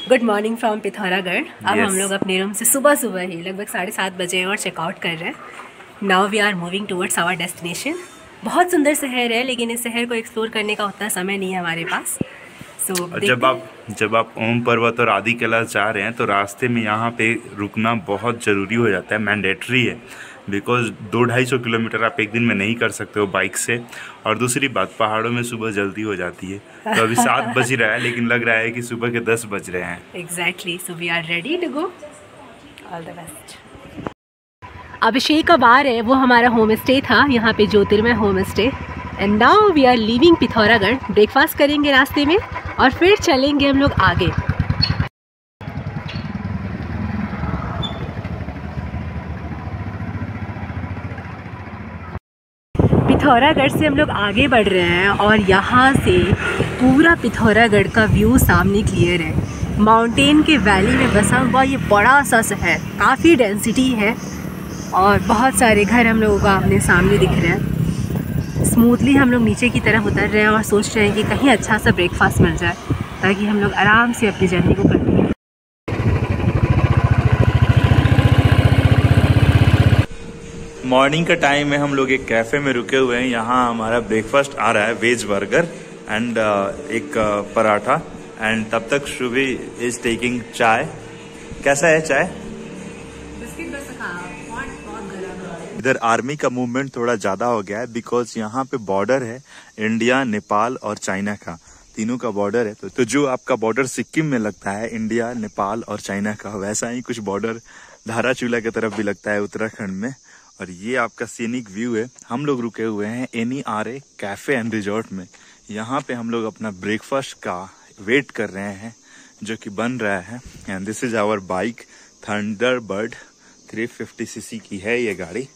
Good morning from Pithoragarh. अब हम लोग अपने रूम से सुबह ही लगभग 7:30 बजे और चेकआउट कर रहे हैं। Now we are moving towards our destination. बहुत सुंदर शहर है, लेकिन इस शहर को एक्सप्लोर करने का उतना समय नहीं है हमारे पास। जब आप ओम पर्वत और आदि कैलाश जा रहे हैं तो रास्ते में यहाँ पे रुकना बहुत ज़रूरी हो जाता है, मैंडेटरी है। बिकॉज 200-250 किलोमीटर आप एक दिन में नहीं कर सकते हो बाइक से। और दूसरी बात, पहाड़ों में सुबह जल्दी हो जाती है। तो अभी 7 बज रहा है, लेकिन लग रहा है कि सुबह के 10 बज रहे हैं। Exactly, so we are ready to go. All the best. Abhishek का बार है, वो हमारा होम स्टे था यहाँ पे, Jyotirmay home stay. And now we are leaving Pithoragarh. Breakfast करेंगे रास्ते में और फिर चलेंगे हम लोग आगे। पिथौरागढ़ से हम लोग आगे बढ़ रहे हैं और यहाँ से पूरा पिथौरागढ़ का व्यू सामने क्लियर है। माउंटेन के वैली में बसा हुआ ये बड़ा सा शहर, काफ़ी डेंसिटी है और बहुत सारे घर हम लोगों को अपने सामने दिख रहे हैं। स्मूथली हम लोग नीचे की तरफ उतर रहे हैं और सोच रहे हैं कि कहीं अच्छा सा ब्रेकफास्ट मिल जाए ताकि हम लोग आराम से अपनी जर्नी को कर लें। मॉर्निंग का टाइम है, हम लोग एक कैफ़े में रुके हुए हैं। यहाँ हमारा ब्रेकफास्ट आ रहा है, वेज बर्गर एंड एक पराठा। एंड तब तक शुभी इज टेकिंग चाय। कैसा है चाय? इधर आर्मी का मूवमेंट थोड़ा ज्यादा हो गया है, बिकॉज यहाँ पे बॉर्डर है इंडिया, नेपाल और चाइना का, तीनों का बॉर्डर है। तो जो आपका बॉर्डर सिक्किम में लगता है इंडिया, नेपाल और चाइना का, वैसा ही कुछ बॉर्डर धाराचूला की तरफ भी लगता है उत्तराखंड में। और ये आपका सीनिक व्यू है। हम लोग रुके हुए हैं NERA कैफे एंड रिजॉर्ट में। यहाँ पे हम लोग अपना ब्रेकफास्ट का वेट कर रहे हैं, जो कि बन रहा है। And this is our bike Thunderbird 350cc की है ये गाड़ी।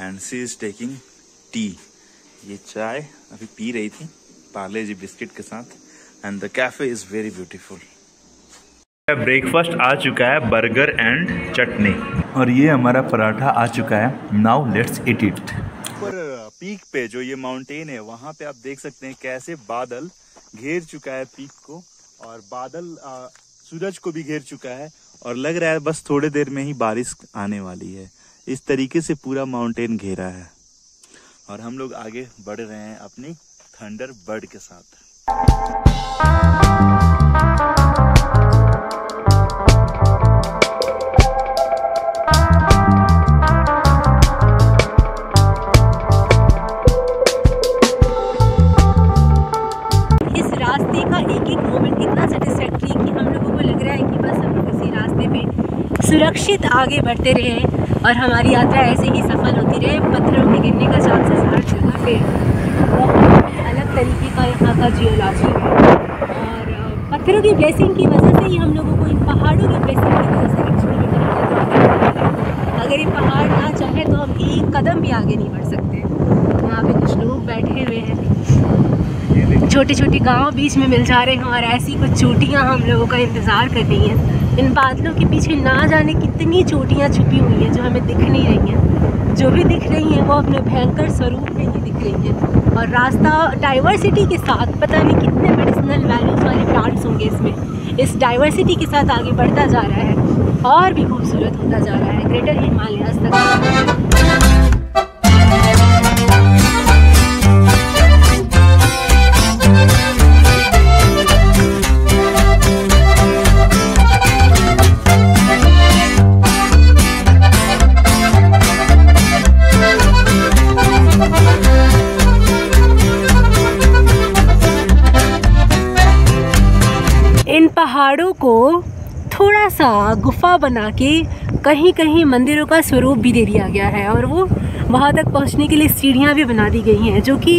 And she is taking tea. ये चाय अभी पी रही थी पार्ले जी बिस्किट के साथ। And the cafe is very beautiful. Breakfast आ चुका है, बर्गर एंड चटनी, और ये हमारा पराठा आ चुका है। Now let's eat it. ऊपर पीक पे जो ये माउंटेन है, वहाँ पे आप देख सकते हैं कैसे बादल घेर चुका है पीक को, और बादल सूरज को भी घेर चुका है। और लग रहा है बस थोड़ी देर में ही बारिश आने वाली है। इस तरीके से पूरा माउंटेन घेरा है और हम लोग आगे बढ़ रहे हैं अपनी थंडरबर्ड के साथ। इस रास्ते का एक एक मोमेंट इतना सेटिस्फैक्टरी कि हम लोगों को लग रहा है कि बस हम लोग इसी रास्ते पे सुरक्षित आगे बढ़ते रहे और हमारी यात्रा ऐसे ही सफल होती रहे। पत्थरों के गिरने का चांसेस हर जगह पे, बहुत अलग तरीके का यहाँ का जियोलॉजी है। और पत्थरों की ब्लेसिंग की वजह से ही हम लोगों को इन पहाड़ों की ब्लेसिंग की वजह से 1 किलोमीटर आगे। अगर ये पहाड़ ना चाहे तो हम एक कदम भी आगे नहीं बढ़ सकते। यहाँ पे कुछ लोग बैठे हुए हैं, छोटे छोटे गांव बीच में मिल जा रहे हैं और ऐसी कुछ चोटियाँ हम लोगों का इंतज़ार कर रही हैं। इन बादलों के पीछे ना जाने कितनी चोटियाँ छुपी हुई हैं जो हमें दिख नहीं रही हैं। जो भी दिख रही हैं वो अपने भयंकर स्वरूप में ही दिख रही हैं। और रास्ता डाइवर्सिटी के साथ, पता नहीं कितने मेडिसिनल वैल्यूज़ वाले प्लांट्स होंगे इसमें, इस डाइवर्सिटी के साथ आगे बढ़ता जा रहा है और भी खूबसूरत होता जा रहा है ग्रेटर हिमालयाज़ तक। पहाड़ों को थोड़ा सा गुफा बना के कहीं कहीं मंदिरों का स्वरूप भी दे दिया गया है और वो वहाँ तक पहुँचने के लिए सीढ़ियाँ भी बना दी गई हैं, जो कि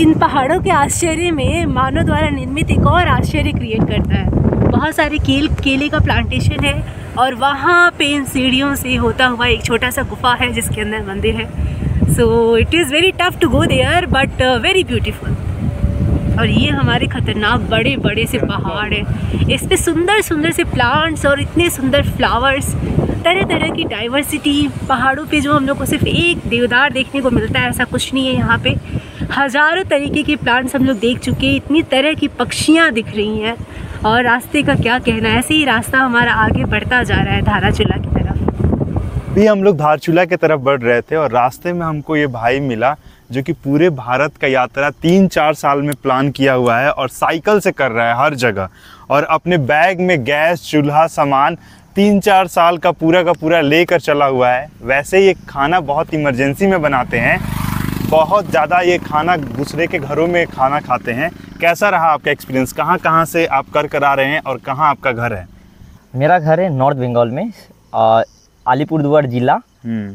इन पहाड़ों के आश्चर्य में मानव द्वारा निर्मित एक और आश्चर्य क्रिएट करता है। बहुत सारे केले का प्लांटेशन है और वहाँ पे इन सीढ़ियों से होता हुआ एक छोटा सा गुफा है जिसके अंदर मंदिर है। So it is very tough to go there but very beautiful. और ये हमारे खतरनाक बड़े बड़े से पहाड़ हैं, इस पे सुंदर सुंदर से प्लांट्स और इतने सुंदर फ्लावर्स, तरह तरह की डाइवर्सिटी। पहाड़ों पे जो हम लोग को सिर्फ एक देवदार देखने को मिलता है ऐसा कुछ नहीं है, यहाँ पे हज़ारों तरीके के प्लांट्स हम लोग देख चुके हैं, इतनी तरह की पक्षियाँ दिख रही हैं और रास्ते का क्या कहना है, ऐसे ही रास्ता हमारा आगे बढ़ता जा रहा है धाराचूला की तरफ। भी हम लोग धारचूला की तरफ बढ़ रहे थे और रास्ते में हमको ये भाई मिला जो कि पूरे भारत का यात्रा 3-4 साल में प्लान किया हुआ है और साइकिल से कर रहा है हर जगह, और अपने बैग में गैस चूल्हा सामान 3-4 साल का पूरा लेकर चला हुआ है। वैसे ये खाना बहुत इमरजेंसी में बनाते हैं, बहुत ज़्यादा ये खाना दूसरे के घरों में खाना खाते हैं। कैसा रहा आपका एक्सपीरियंस? कहाँ से आप कर आ रहे हैं और कहाँ आपका घर है? मेरा घर है नॉर्थ बंगाल में, अलीपुरद्वार जिला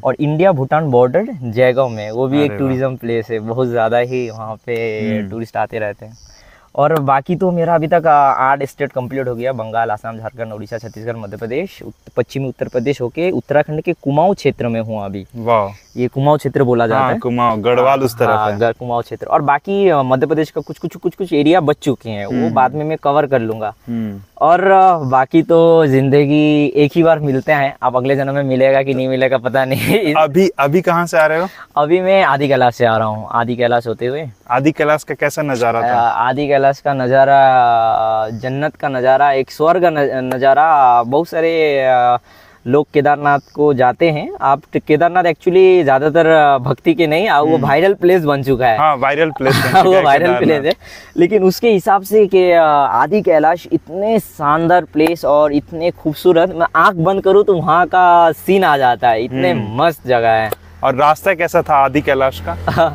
और इंडिया भूटान बॉर्डर जयगांव में। वो भी एक टूरिज्म प्लेस है, बहुत ज़्यादा ही वहाँ पे टूरिस्ट आते रहते हैं। और बाकी तो मेरा अभी तक 8 स्टेट कंप्लीट हो गया, बंगाल, असम, झारखंड, उड़ीसा, छत्तीसगढ़, मध्य प्रदेश, पश्चिमी उत्तर प्रदेश होके उत्तराखंड के कुमाऊं क्षेत्र में हूँ अभी। वाह, ये कुमाऊं क्षेत्र बोला जाता है। कुमाऊं, गढ़वाल उस तरफ है। कुमाऊं क्षेत्र। और बाकी मध्य प्रदेश का कुछ एरिया बच चुके हैं, वो बाद में मैं कवर कर लूंगा। और बाकी तो जिंदगी एक ही बार मिलते हैं, अब अगले जन्म में मिलेगा कि नहीं मिलेगा पता नहीं। अभी कहाँ से आ रहे हो? अभी मैं आदि कैलाश से आ रहा हूँ, आदि कैलाश होते हुए। आदि कैलाश का कैसा नज़ारा था? आदि कैलाश का नज़ारा जन्नत का नज़ारा, एक स्वर्ग का नज़ारा। बहुत सारे लोग केदारनाथ को जाते हैं। आप केदारनाथ एक्चुअली ज़्यादातर भक्ति के नहीं, वो वायरल प्लेस बन चुका है। हाँ, वायरल प्लेस वो वायरल प्लेस है, लेकिन उसके हिसाब से कि आदि कैलाश इतने शानदार प्लेस और इतने खूबसूरत, मैं आंख बंद करूँ तो वहाँ का सीन आ जाता है, इतने मस्त जगह है। और रास्ता कैसा था आदि कैलाश का?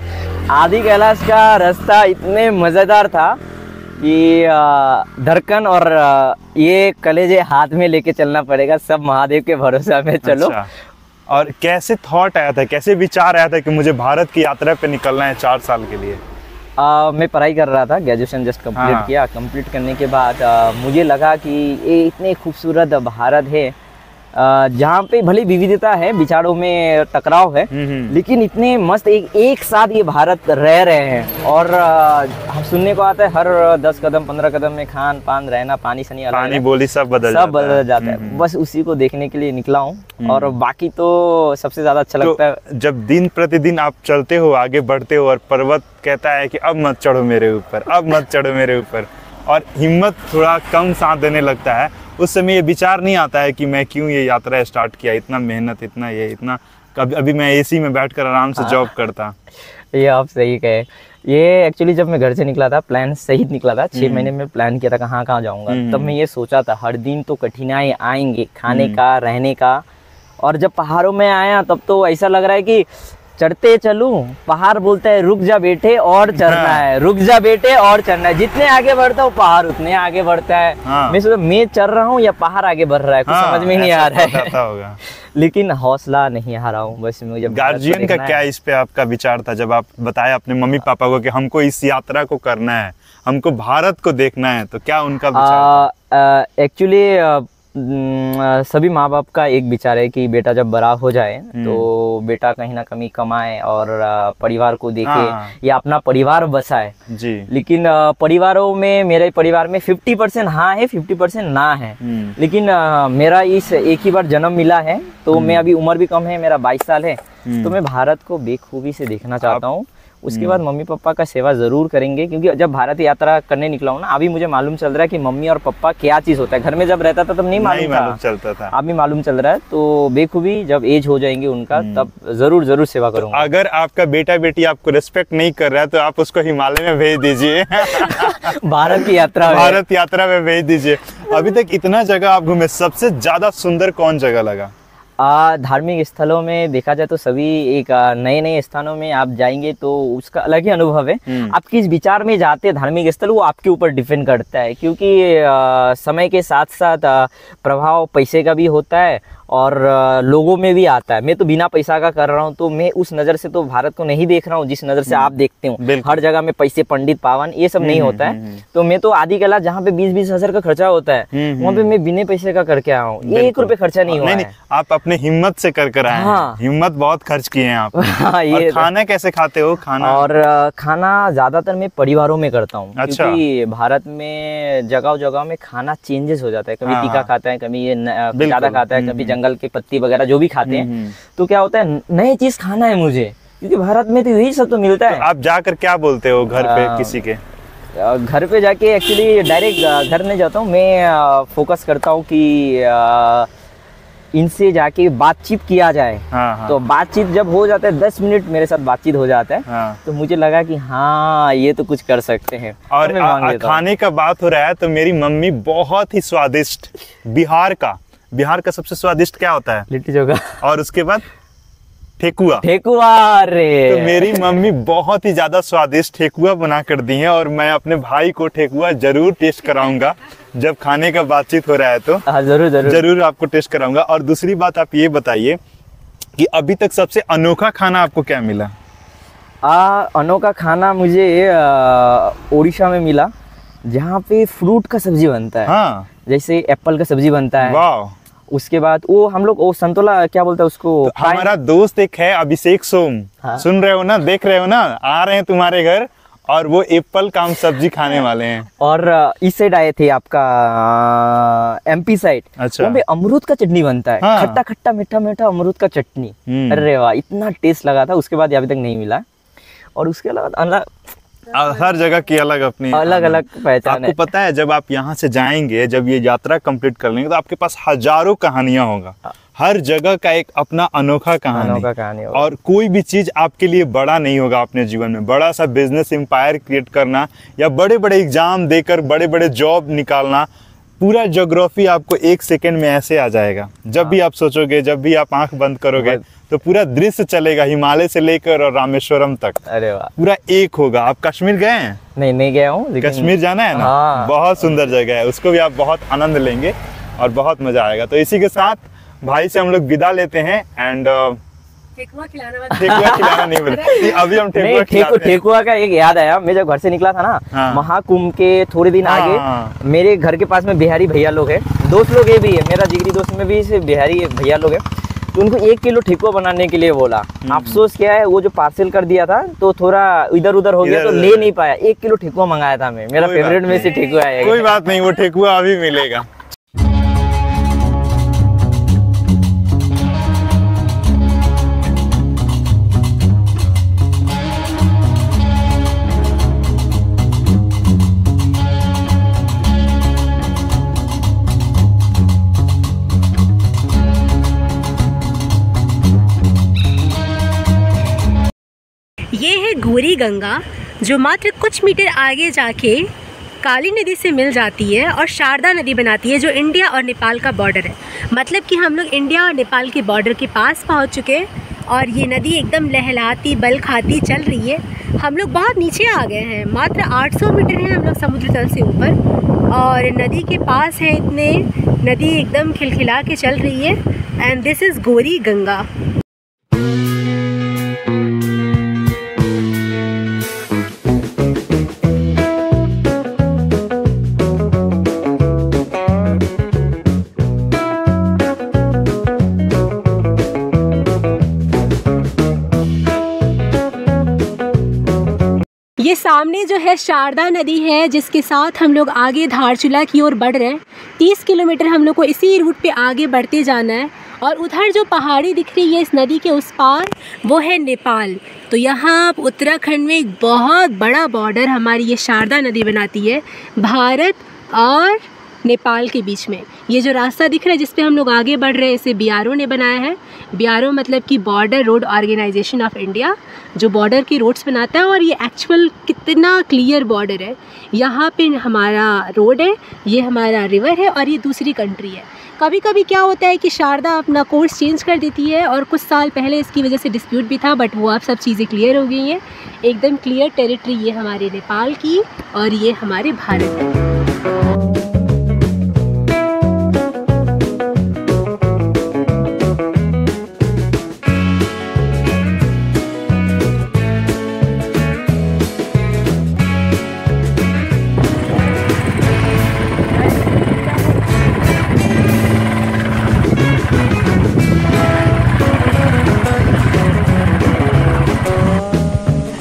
आदि कैलाश का रास्ता इतने मज़ेदार था कि धड़कन और ये कलेजे हाथ में लेके चलना पड़ेगा, सब महादेव के भरोसा में चलो। अच्छा। और कैसे थॉट आया था, कैसे विचार आया था कि मुझे भारत की यात्रा पे निकलना है 4 साल के लिए? मैं पढ़ाई कर रहा था, ग्रेजुएशन जस्ट कंप्लीट किया। कंप्लीट करने के बाद मुझे लगा कि ये इतने खूबसूरत भारत है, जहाँ पे भले विविधता है, विचारों में टकराव है, लेकिन इतने मस्त एक साथ ये भारत रह रहे हैं। और हम सुनने को आता है हर 10 कदम 15 कदम में खान पान, रहना, पानी सनी, पानी बोली सब बदल जाता है। बस उसी को देखने के लिए निकला हूँ। और बाकी तो सबसे ज्यादा अच्छा लगता है जब दिन प्रतिदिन आप चलते हो, आगे बढ़ते हो और पर्वत कहता है कि अब मत चढ़ो मेरे ऊपर, अब मत चढ़ो मेरे ऊपर, और हिम्मत थोड़ा कम साथ देने लगता है, उस समय ये विचार नहीं आता है कि मैं क्यों ये यात्रा स्टार्ट किया, इतना मेहनत, इतना अभी मैं एसी में बैठकर आराम से जॉब करता। ये आप सही कहे। ये एक्चुअली जब मैं घर से निकला था, प्लान सही निकला था, 6 महीने में प्लान किया था कहाँ जाऊँगा। तब मैं ये सोचा था हर दिन तो कठिनाई आएंगे, खाने का, रहने का। और जब पहाड़ों में आया तब तो ऐसा लग रहा है कि चढ़ते चलूं, पहाड़ बोलता है रुक जा बेटे और चढ़ना है, रुक जा बेटे और चढ़ना है। जितने आगे बढ़ता हूँ पहाड़ उतने आगे बढ़ता है। मैं सोचा मैं चढ़ रहा हूँ या पहाड़ आगे बढ़ रहा है, कुछ समझ में नहीं आ रहा है। लेकिन हौसला नहीं हारा हूँ। बस मुझे गार्जियन का क्या इस पे आपका विचार था जब आप बताया अपने मम्मी पापा को कि हमको इस यात्रा को करना है, हमको भारत को देखना है, तो क्या उनका विचार था? एक्चुअली सभी माँ बाप का एक विचार है कि बेटा जब बड़ा हो जाए तो बेटा कहीं ना कहीं कमाए और परिवार को देखे या अपना परिवार बसाए जी। लेकिन परिवारों में, मेरे परिवार में 50% हाँ है, 50% ना है। लेकिन मेरा इस एक ही बार जन्म मिला है, तो मैं अभी उम्र भी कम है, मेरा 22 साल है, तो मैं भारत को बेखूबी से देखना चाहता हूँ। उसके बाद मम्मी पापा का सेवा जरूर करेंगे, क्योंकि जब भारत यात्रा करने निकला हूँ ना, अभी मुझे मालूम चल रहा है कि मम्मी और पापा क्या चीज होता है। घर में जब रहता था तब नहीं मालूम चलता था, अभी मालूम चल रहा है। तो बेखूबी जब एज हो जाएंगे उनका तब जरूर सेवा करूंगा। तो अगर आपका बेटा बेटी आपको रिस्पेक्ट नहीं कर रहा है तो आप उसको हिमालय में भेज दीजिए। भारत यात्रा में भेज दीजिए। अभी तक इतना जगह आप घूमे, सबसे ज्यादा सुंदर कौन जगह लगा? धार्मिक स्थलों में देखा जाए तो सभी एक नए स्थानों में आप जाएंगे तो उसका अलग ही अनुभव है। आप किस विचार में जाते हैं धार्मिक स्थल, वो आपके ऊपर डिपेंड करता है, क्योंकि समय के साथ साथ प्रभाव पैसे का भी होता है और लोगों में भी आता है। मैं तो बिना पैसा का कर रहा हूँ, तो मैं उस नज़र से तो भारत को नहीं देख रहा हूँ जिस नज़र से आप देखते हो। हर जगह में पैसे, पंडित, पावन, ये सब नहीं होता है। तो मैं तो आदि कैलाश जहाँ पे 20-20 हज़ार का खर्चा होता है, वहाँ पे मैं बिना पैसे का करके आया हूँ। 1 रुपये खर्चा नहीं हुआ है। आप अपने हिम्मत से कर आए हैं। हिम्मत बहुत खर्च किए हैं आप। और खाना कैसे खाते हो? खाना ज्यादातर मैं परिवारों में करता हूँ, क्योंकि भारत में जगह में खाना चेंजेस हो जाता है। कभी तीखा खाता है, कभी ये ज्यादा खाता है, कभी जंगल की पत्ती वगैरह जो भी खाते हैं। तो क्या होता है, नई चीज खाना है मुझे, क्योंकि भारत में तो यही सब तो मिलता है। तो आप जाकर क्या बोलते हो घर पे किसी के? घर पे जाके एक्चुअली डायरेक्ट घर नहीं जाता हूँ मैं, फोकस करता हूँ कि इनसे जाके बातचीत किया जाए। हाँ। तो बातचीत जब हो जाता है 10 मिनट मेरे साथ बातचीत हो जाता है। हाँ। तो मुझे लगा कि हाँ ये तो कुछ कर सकते हैं। और तो मैं मांग लेता हूँ। खाने का बात हो रहा है तो मेरी मम्मी बहुत ही स्वादिष्ट बिहार का सबसे स्वादिष्ट क्या होता है? लिट्टी चोखा और उसके बाद ठेकुआ। रे। तो मेरी मम्मी बहुत ही ज्यादा स्वादिष्ट ठेकुआ बना कर दी है और मैं अपने भाई को ठेकुआ जरूर टेस्ट कराऊंगा जब खाने का बातचीत हो रहा है तो। हाँ, जरूर आपको टेस्ट कराऊंगा। और दूसरी बात आप ये बताइए कि अभी तक सबसे अनोखा खाना आपको क्या मिला? अनोखा खाना मुझे उड़ीसा में मिला, जहाँ पे फ्रूट का सब्जी बनता है। हाँ। जैसे एप्पल का सब्जी बनता है। वाह। उसके बाद वो हम लोग वो संतोला क्या बोलते हैं उसको, तो हमारा दोस्त एक है अभिषेक सोम। हाँ। सुन रहे हो ना, देख रहे हो ना, आ रहे हैं तुम्हारे घर और वो एप्पल का हम सब्जी खाने वाले हैं। और इस साइड आए थे आपका एमपी साइड। अच्छा। वहाँ पे अमरूद का चटनी बनता है। हाँ। खट्टा खट्टा मीठा मीठा अमरूद का चटनी। अरे वाह, इतना टेस्ट लगा था। उसके बाद अभी तक नहीं मिला। और उसके अलावा हर जगह की अलग अपनी अलग अलग पहचान है। आपको पता है जब आप यहाँ से जाएंगे, जब ये यात्रा कंप्लीट कर लेंगे तो आपके पास हजारों कहानियां होगा। हर जगह का एक अपना अनोखा कहानी होगा। और कोई भी चीज आपके लिए बड़ा नहीं होगा अपने जीवन में। बड़ा सा बिजनेस एम्पायर क्रिएट करना या बड़े बड़े एग्जाम देकर बड़े बड़े जॉब निकालना, पूरा ज्योग्राफी आपको 1 सेकंड में ऐसे आ जाएगा। जब भी आप सोचोगे, जब भी आप आंख बंद करोगे तो पूरा दृश्य चलेगा, हिमालय से लेकर और रामेश्वरम तक। अरे वाह, पूरा एक होगा। आप कश्मीर गए हैं? नहीं गया हूँ। कश्मीर जाना है ना? हाँ। बहुत सुंदर जगह है, उसको भी आप बहुत आनंद लेंगे और बहुत मजा आएगा। तो इसी के साथ भाई से हम लोग विदा लेते हैं। एंड ठेकुआ खिलाना नहीं बोले, अभी हम ठेकुआ का एक याद आया। मैं जब घर से निकला था ना, हाँ। महाकुंभ के थोड़े दिन आगे मेरे घर के पास में बिहारी भैया लोग हैं, दोस्त लोग ये भी है, मेरा जिगरी दोस्त में भी बिहारी भैया लोग हैं। तो उनको 1 किलो ठेकुआ बनाने के लिए बोला। अफसोस क्या है, वो जो पार्सल कर दिया था तो थोड़ा इधर उधर हो गया, तो ले नहीं पाया। 1 किलो ठेकुआ मंगाया था मैं, मेरा फेवरेट में से ठेकुआ है। कोई बात नहीं, वो ठेकुआ अभी मिलेगा। ये है गौरी गंगा, जो मात्र कुछ मीटर आगे जाके काली नदी से मिल जाती है और शारदा नदी बनाती है, जो इंडिया और नेपाल का बॉर्डर है। मतलब कि हम लोग इंडिया और नेपाल के बॉर्डर के पास पहुंच चुके हैं और ये नदी एकदम लहलाती बल खाती चल रही है। हम लोग बहुत नीचे आ गए हैं, मात्र 800 मीटर है हम लोग समुद्र तल से ऊपर और नदी के पास है इतने। नदी एकदम खिलखिला के चल रही है and this is Gauri Ganga. ये सामने जो है शारदा नदी है, जिसके साथ हम लोग आगे धारचूला की ओर बढ़ रहे हैं। 30 किलोमीटर हम लोग को इसी रूट पे आगे बढ़ते जाना है और उधर जो पहाड़ी दिख रही है इस नदी के उस पार, वो है नेपाल। तो यहाँ उत्तराखंड में एक बहुत बड़ा बॉर्डर हमारी ये शारदा नदी बनाती है, भारत और नेपाल के बीच में। ये जो रास्ता दिख रहा है जिस पे हम लोग आगे बढ़ रहे हैं, इसे बीआरओ ने बनाया है। बीआरओ मतलब कि border road organisation of India, जो बॉर्डर की रोड्स बनाता है। और ये एक्चुअल कितना क्लियर बॉर्डर है। यहाँ पे हमारा रोड है, ये हमारा रिवर है और ये दूसरी कंट्री है। कभी कभी क्या होता है कि शारदा अपना कोर्स चेंज कर देती है और कुछ साल पहले इसकी वजह से डिस्प्यूट भी था, बट वो अब सब चीज़ें क्लियर हो गई हैं। एकदम क्लियर टेरिटरी ये हमारे नेपाल की और ये हमारे भारत की।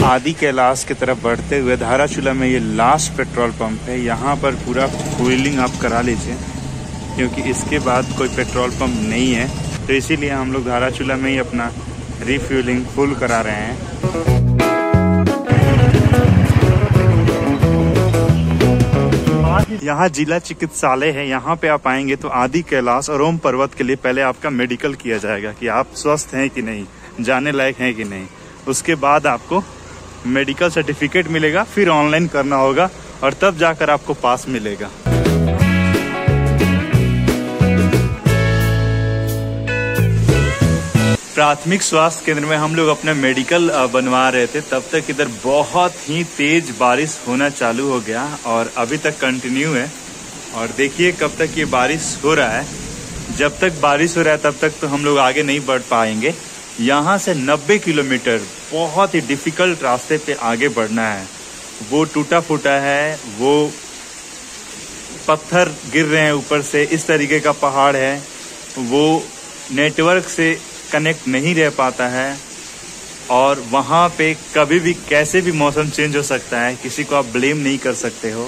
आदि कैलाश की तरफ बढ़ते हुए धाराचूला में ये लास्ट पेट्रोल पंप है। यहाँ पर पूरा फ्यूलिंग आप करा लीजिए, क्योंकि इसके बाद कोई पेट्रोल पंप नहीं है। तो इसीलिए हम लोग धाराचूला में ही अपना रिफ्यूलिंग फुल करा रहे हैं। यहाँ जिला चिकित्सालय है, यहाँ पे आप आएंगे तो आदि कैलाश और ओम पर्वत के लिए पहले आपका मेडिकल किया जाएगा कि आप स्वस्थ हैं कि नहीं, जाने लायक हैं कि नहीं। उसके बाद आपको मेडिकल सर्टिफिकेट मिलेगा, फिर ऑनलाइन करना होगा और तब जाकर आपको पास मिलेगा। प्राथमिक स्वास्थ्य केंद्र में हम लोग अपना मेडिकल बनवा रहे थे, तब तक इधर बहुत ही तेज बारिश होना चालू हो गया और अभी तक कंटिन्यू है। और देखिए कब तक ये बारिश हो रहा है। जब तक बारिश हो रहा है तब तक तो हम लोग आगे नहीं बढ़ पाएंगे। यहाँ से 90 किलोमीटर बहुत ही डिफिकल्ट रास्ते पे आगे बढ़ना है। वो टूटा फूटा है, वो पत्थर गिर रहे हैं ऊपर से, इस तरीके का पहाड़ है, वो नेटवर्क से कनेक्ट नहीं रह पाता है और वहाँ पे कभी भी कैसे भी मौसम चेंज हो सकता है, किसी को आप ब्लेम नहीं कर सकते हो।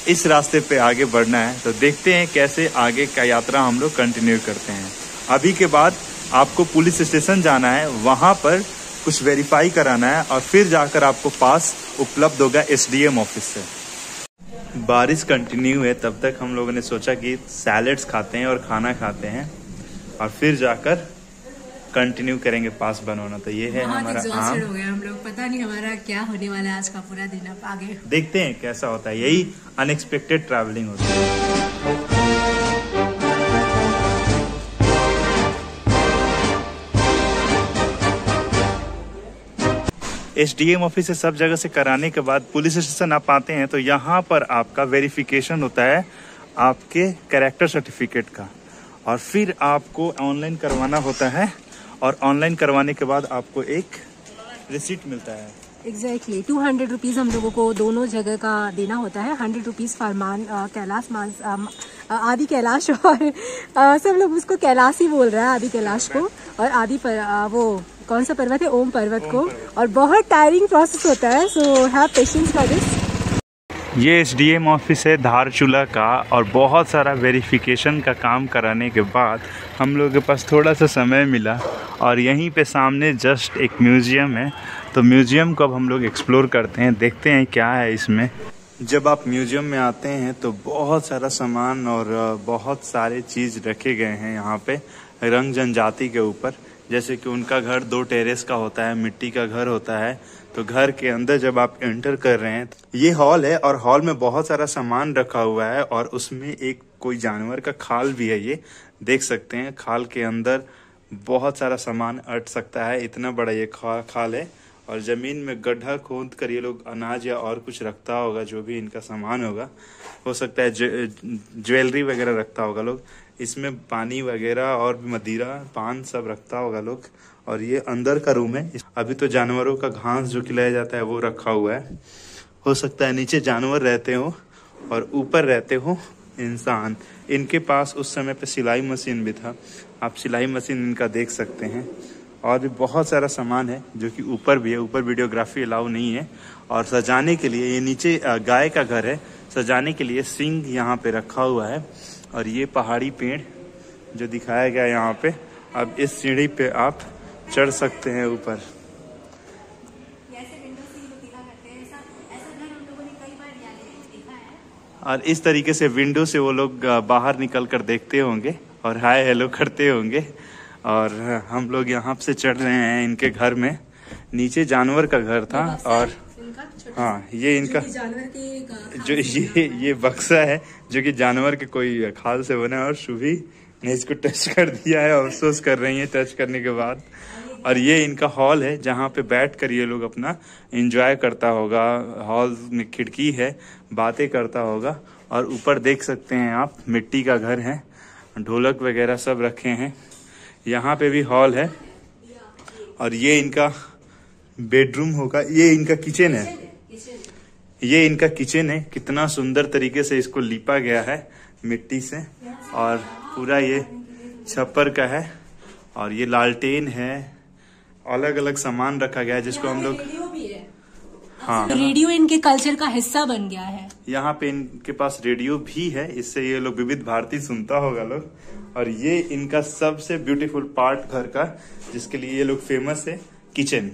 इस रास्ते पे आगे बढ़ना है तो देखते हैं कैसे आगे का यात्रा हम लोग कंटिन्यू करते हैं। अभी के बाद आपको पुलिस स्टेशन जाना है, वहाँ पर कुछ वेरीफाई कराना है और फिर जाकर आपको पास उपलब्ध होगा SDM ऑफिस से। बारिश कंटिन्यू है, तब तक हम लोगों ने सोचा कि सैलेड्स खाते हैं और खाना खाते हैं और फिर जाकर कंटिन्यू करेंगे पास बनवाना। तो ये है हमारा आम। हो गया हम लोग, पता नहीं हमारा क्या होने वाला है आज का पूरा दिन। अब आगे देखते हैं कैसा होता है। यही अनएक्सपेक्टेड ट्रैवलिंग होती है। SDM ऑफिस से सब जगह से कराने के बाद पुलिस स्टेशन आप आते हैं तो यहाँ पर आपका वेरिफिकेशन होता है आपके कैरेक्टर सर्टिफिकेट का और फिर आपको ऑनलाइन करवाना होता है और ऑनलाइन करवाने के बाद आपको एक रिसीट मिलता है। एग्जैक्टली 200 रुपीज़ हम लोगों को दोनों जगह का देना होता है। 100 रुपीज़ फॉर कैलाश आदि कैलाश और सब लोग उसको कैलाश ही बोल रहा है, आदि कैलाश को, और आदि पर वो कौन सा पर्वत है, ओम पर्वत को। और बहुत टायरिंग प्रोसेस होता है, so have patience for this. ये SDM ऑफिस है धारचूला का और बहुत सारा वेरिफिकेशन का काम कराने के बाद हम लोगों के पास थोड़ा सा समय मिला और यहीं पे सामने जस्ट एक म्यूज़ियम है। तो म्यूज़ियम को अब हम लोग एक्सप्लोर करते हैं, देखते हैं क्या है इसमें। जब आप म्यूज़ियम में आते हैं तो बहुत सारा सामान और बहुत सारे चीज़ रखे गए हैं यहाँ पे रंग जनजाति के ऊपर। जैसे कि उनका घर 2 टेरेस का होता है, मिट्टी का घर होता है। तो घर के अंदर जब आप एंटर कर रहे हैं, ये हॉल है और हॉल में बहुत सारा सामान रखा हुआ है और उसमें एक कोई जानवर का खाल भी है। ये देख सकते हैं, खाल के अंदर बहुत सारा सामान अट सकता है, इतना बड़ा ये खाल है। और जमीन में गड्ढा खोद कर ये लोग अनाज या और कुछ रखता होगा, जो भी इनका सामान होगा। हो सकता है ज्वेलरी वगैरह रखता होगा लोग। इसमें पानी वगैरह और मदिरा पान सब रखता होगा लोग। और ये अंदर का रूम है। अभी तो जानवरों का घास जो खिलाया जाता है वो रखा हुआ है। हो सकता है नीचे जानवर रहते हो और ऊपर रहते हो इंसान। इनके पास उस समय पे सिलाई मशीन भी था, आप सिलाई मशीन इनका देख सकते हैं। और भी बहुत सारा सामान है जो कि ऊपर भी है, ऊपर वीडियोग्राफी अलाउ नहीं है। और सजाने के लिए ये नीचे गाय का घर है, सजाने के लिए सिंग यहाँ पे रखा हुआ है। और ये पहाड़ी पेड़ जो दिखाया गया यहाँ पे, अब इस सीढ़ी पे आप चढ़ सकते हैं ऊपर। और इस तरीके से विंडो से वो लोग बाहर निकल कर देखते होंगे और हाय हेलो करते होंगे। और हम लोग यहाँ से चढ़ रहे हैं इनके घर में। नीचे जानवर का घर था और हाँ ये इनका जो ये बक्सा है जो कि जानवर के कोई खाल से बना है। और शुभी ने इसको टच कर दिया है, अफसोस कर रही है टच करने के बाद। और ये इनका हॉल है जहाँ पे बैठ कर ये लोग अपना एंजॉय करता होगा। हॉल में खिड़की है, बातें करता होगा। और ऊपर देख सकते हैं आप मिट्टी का घर है, ढोलक वगैरह सब रखे हैं। यहाँ पे भी हॉल है और ये इनका बेडरूम होगा। ये इनका किचन है, ये इनका किचन है। कितना सुंदर तरीके से इसको लिपा गया है मिट्टी से और पूरा ये छप्पर का है। और ये लालटेन है, अलग अलग सामान रखा गया है जिसको हम लोग हाँ रेडियो इनके कल्चर का हिस्सा बन गया है। यहाँ पे इनके पास रेडियो भी है, इससे ये लोग विविध भारती सुनता होगा लोग। और ये इनका सबसे ब्यूटीफुल पार्ट घर का जिसके लिए ये लोग फेमस है, किचन।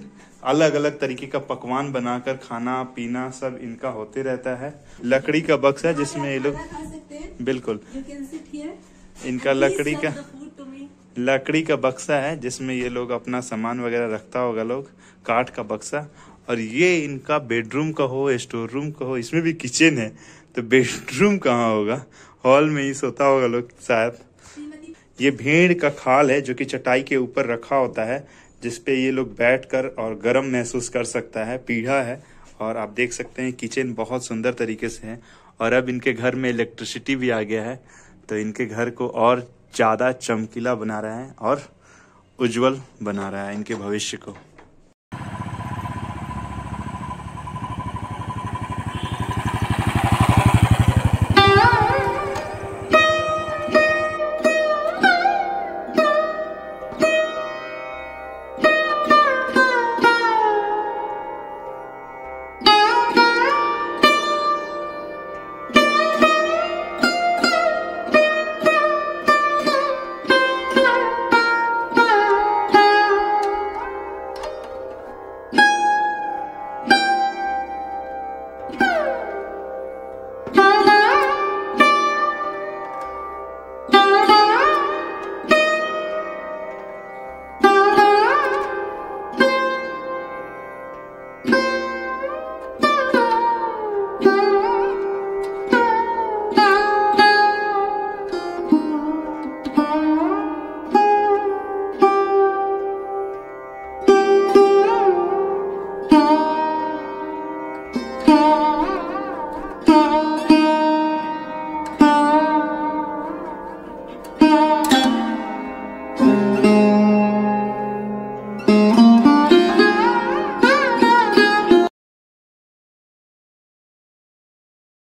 अलग अलग तरीके का पकवान बनाकर खाना पीना सब इनका होते रहता है। लकड़ी का बक्सा जिसमें ये लोग, बिल्कुल इनका लकड़ी का बक्सा है जिसमें ये लोग अपना सामान वगैरह रखता होगा लोग, काठ का बक्सा। और ये इनका बेडरूम का हो, स्टोर रूम का हो, इसमें भी किचन है तो बेडरूम कहाँ होगा, हॉल में ही सोता होगा लोग शायद। ये भेड़ का खाल है जो कि चटाई के ऊपर रखा होता है, जिसपे ये लोग बैठकर और गर्म महसूस कर सकता है। पीढ़ा है और आप देख सकते हैं किचन बहुत सुंदर तरीके से है। और अब इनके घर में इलेक्ट्रिसिटी भी आ गया है तो इनके घर को और ज्यादा चमकीला बना रहा है और उज्जवल बना रहा है इनके भविष्य को।